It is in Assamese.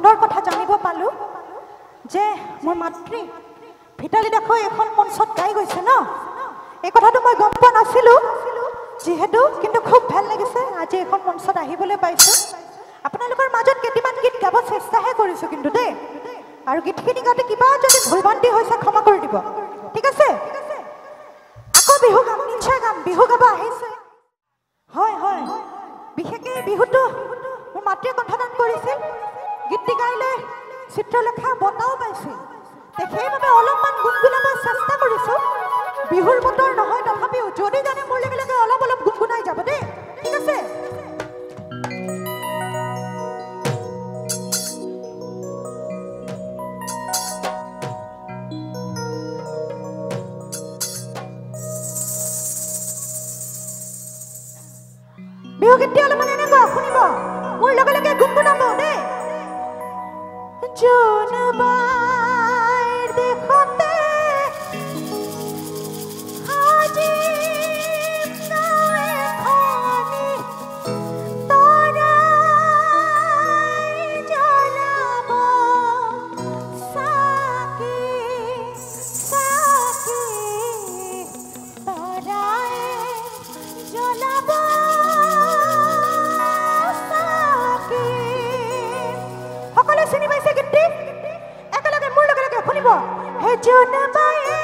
সুখৰ কথা জানিব পালোঁ যে মোৰ মাতৃ ভিতালী দাসে এখন মঞ্চত গাই গৈছে ন এই কথাটো মই গম পোৱা নাছিলোঁ যিহেতু কিন্তু খুব ভাল লাগিছে আজি এখন মঞ্চত আহিবলৈ পাইছোঁ আপোনালোকৰ মাজত কেইটামান গীত গাব চেষ্টাহে কৰিছোঁ কিন্তু দেই আৰু গীতখিনি গাওঁতে কিবা যদি ভুল ভ্ৰান্তি হৈছে ক্ষমা কৰি দিব ঠিক আছে আকৌ বিহু গাম নিশ্চয় গাম বিহু গাব আহিছে হয় হয় বিশেষকৈ বিহুটো মোৰ মাতৃয়ে কণ্ঠদান কৰিছিল গীতটি গাইলৈ চিত্ৰলেখা বঁটাও পাইছিল সেইবাবে অলপমান গুণগুণাব চেষ্টা কৰিছোঁ বিহুৰ বতৰ নহয় তথাপিও যদি জানে মোৰ লগে লগে অলপ অলপ গুণগুণাই যাব দেই ঠিক আছে বিহু গীতটি অলপমান এনেকুৱা শুনিব মোৰ লগে লগে গুণগুণাব দেই জোনবাইৰ দেখতে আজি নাৱেখনি তৰাই জ্বলাব চাকি চাকি তৰাই জ্বলাব সকলে চিনি পাইছে গীতটি একেলগে মোৰ লগে লগে শুনিব হে জোনবাই